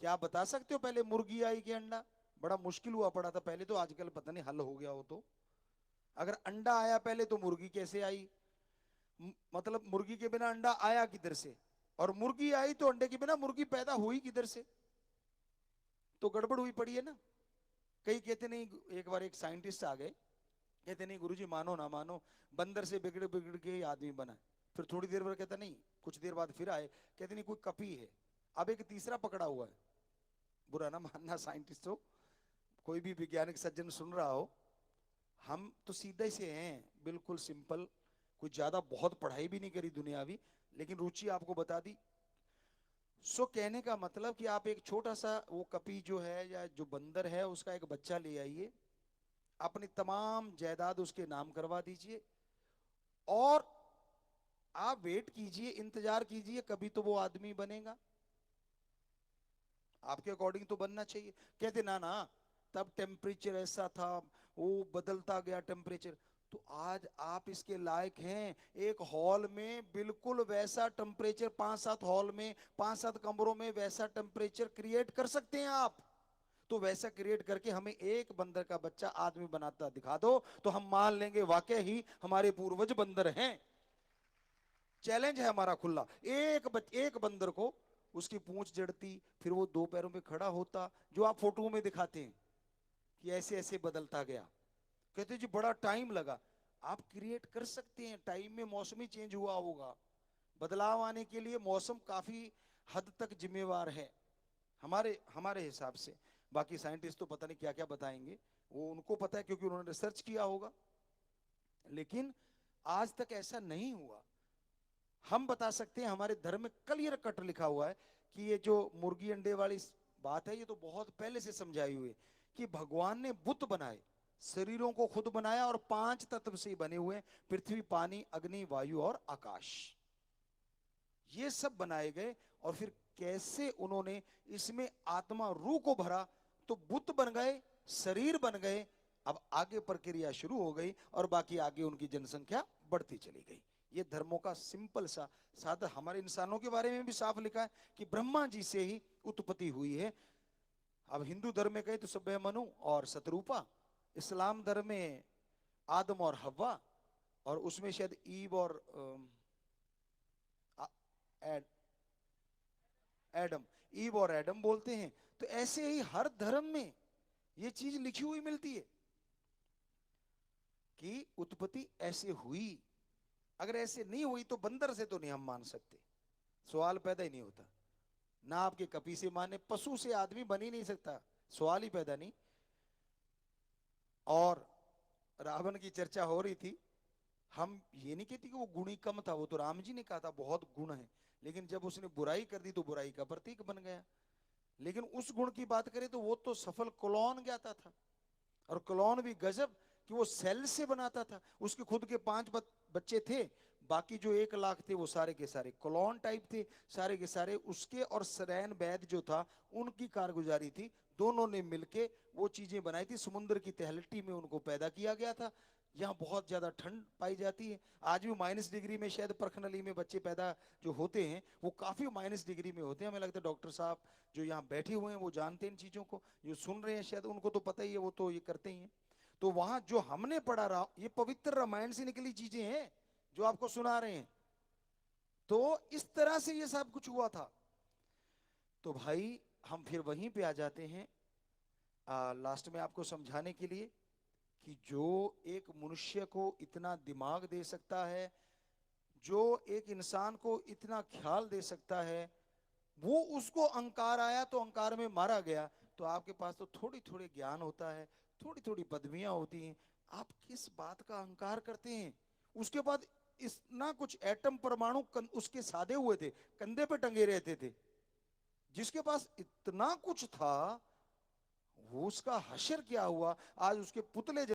क्या आप बता सकते हो पहले मुर्गी आई कि अंडा? बड़ा मुश्किल हुआ पड़ा था पहले तो, आजकल पता नहीं हल हो गया हो तो। अगर अंडा आया पहले तो मुर्गी कैसे आई? मतलब मुर्गी के बिना अंडा आया किधर से? और मुर्गी आई तो अंडे के बिना मुर्गी पैदा हुई किधर से? तो गड़बड़ हुई पड़ी है ना। कई कहते नहीं, एक बार एक साइंटिस्ट आ गए, कहते नहीं गुरुजी मानो ना मानो, बंदर से बिगड़ बिगड़ के ही आदमी बना है। फिर थोड़ी देर बाद कहता नहीं, कुछ देर बाद फिर आए, कहते नहीं कोई कपी है। अब एक तीसरा पकड़ा हुआ है। बुरा ना मानना साइंटिस्ट हो, कोई भी वैज्ञानिक सज्जन सुन रहा हो, हम तो सीधे से हैं, बिल्कुल सिंपल। कुछ ज्यादा बहुत पढ़ाई भी नहीं करी दुनियावी, लेकिन रुचि आपको बता दी। सो कहने का मतलब कि आप एक छोटा सा वो कपी जो है या जो बंदर है उसका एक बच्चा ले आइए, अपनी तमाम जायदाद उसके नाम करवा दीजिए, और आप वेट कीजिए, इंतजार कीजिए, कभी तो वो आदमी बनेगा। आपके अकॉर्डिंग तो बनना चाहिए। कहते ना ना, तब टेम्परेचर ऐसा था, वो बदलता गया टेम्परेचर। तो आज आप इसके लायक हैं, एक हॉल में बिल्कुल वैसा टेम्परेचर, 5-7 हॉल में, 5-7 कमरों में वैसा टेम्परेचर क्रिएट कर सकते हैं आप। तो वैसा क्रिएट करके हमें एक बंदर का बच्चा आदमी बनाता दिखा दो, तो हम मान लेंगे वाकई ही हमारे पूर्वज बंदर हैं। चैलेंज है हमारा खुला। एक बंदर को उसकी पूंछ जड़ती, फिर वो दो पैरों पे खड़ा होता, जो आप फोटो में दिखाते हैं कि ऐसे ऐसे बदलता गया। कहते जी बड़ा टाइम लगा। आप क्रिएट कर सकते हैं, टाइम में मौसम ही चेंज हुआ होगा। बदलाव आने के लिए मौसम काफी हद तक जिम्मेवार है, हमारे हमारे हिसाब से। बाकी साइंटिस्ट तो पता नहीं क्या क्या बताएंगे, वो उनको पता है क्योंकि उन्होंने रिसर्च किया होगा। लेकिन आज तक ऐसा नहीं हुआ। हम बता सकते हैं, हमारे धर्म में क्लियर कट लिखा हुआ है कि ये जो मुर्गी अंडे वाली बात है, ये तो बहुत पहले से समझाई हुई है कि भगवान ने बुत बनाए, शरीरों को खुद बनाया, और 5 तत्व से बने हुए हैं, पृथ्वी, पानी, अग्नि, वायु और आकाश। ये सब बनाए गए, और फिर कैसे उन्होंने इसमें आत्मा रूह को भरा, तो बुत बन गए, शरीर बन गए। अब आगे प्रक्रिया शुरू हो गई, और बाकी आगे उनकी जनसंख्या बढ़ती चली गई। ये धर्मों का सिंपल सा साधा। हमारे इंसानों के बारे में भी साफ लिखा है कि ब्रह्मा जी से ही उत्पत्ति हुई है। अब हिंदू धर्म में कहे तो सभ्य मनु और शतरूपा, इस्लाम धर्म में आदम और हव्वा, और उसमें शायद ईव और एड, एडम, ईव और एडम बोलते हैं। तो ऐसे ही हर धर्म में ये चीज लिखी हुई मिलती है कि उत्पत्ति ऐसे हुई। अगर ऐसे नहीं हुई तो बंदर से तो नहीं हम मान सकते, सवाल पैदा ही नहीं होता। ना आपके कपी से माने, पशु से आदमी बन ही नहीं सकता, सवाल ही पैदा नहीं। और रावण की चर्चा हो रही थी, हम ये नहीं कहते कि वो गुणी कम था, वो तो राम जी ने कहा था बहुत गुण है, लेकिन जब उसने बुराई कर दी तो बुराई का प्रतीक बन गया। लेकिन उस गुण की बात करें तो वो तो सफल क्लोन ज्ञाता था, और क्लोन भी गजब कि वो सेल से बनाता था। उसके खुद के 5 बच्चे थे, बाकी जो 1 लाख थे वो सारे के सारे क्लोन टाइप थे, सारे के सारे उसके। और सरैन वैद जो था, उनकी कारगुजारी थी, दोनों ने मिलके वो चीजें बनाई थी। समुद्र की तलहटी में उनको पैदा किया गया था। यहाँ बहुत ज्यादा ठंड पाई जाती है, आज भी -डिग्री में शायद परखनली में बच्चे पैदा जो होते हैं वो काफी -डिग्री में होते हैं। हमें लगता है डॉक्टर साहब जो यहाँ बैठे हुए हैं वो जानते हैं इन चीजों को, जो सुन रहे हैं शायद उनको तो पता ही है, वो तो ये करते ही हैं। तो वहां जो हमने पढ़ा रहा, ये पवित्र रामायण से निकली चीजें हैं जो आपको सुना रहे हैं। तो इस तरह से ये सब कुछ हुआ था। तो भाई हम फिर वहीं पे आ जाते हैं, लास्ट में आपको समझाने के लिए कि जो एक मनुष्य को इतना दिमाग दे सकता है, जो एक इंसान को इतना ख्याल दे सकता है, वो उसको अहंकार आया तो अहंकार में मारा गया। तो आपके पास तो थोड़ी थोड़ी ज्ञान होता है, थोड़ी थोड़ी पदवियां होती हैं, आप किस बात का अहंकार करते हैं? उसके बाद इतना कुछ एटम परमाणु उसके साधे हुए थे, कंधे पे टंगे रहते थे। जिसके पास इतना कुछ था, वो उसका हश्र क्या हुआ? आज उसके पुतले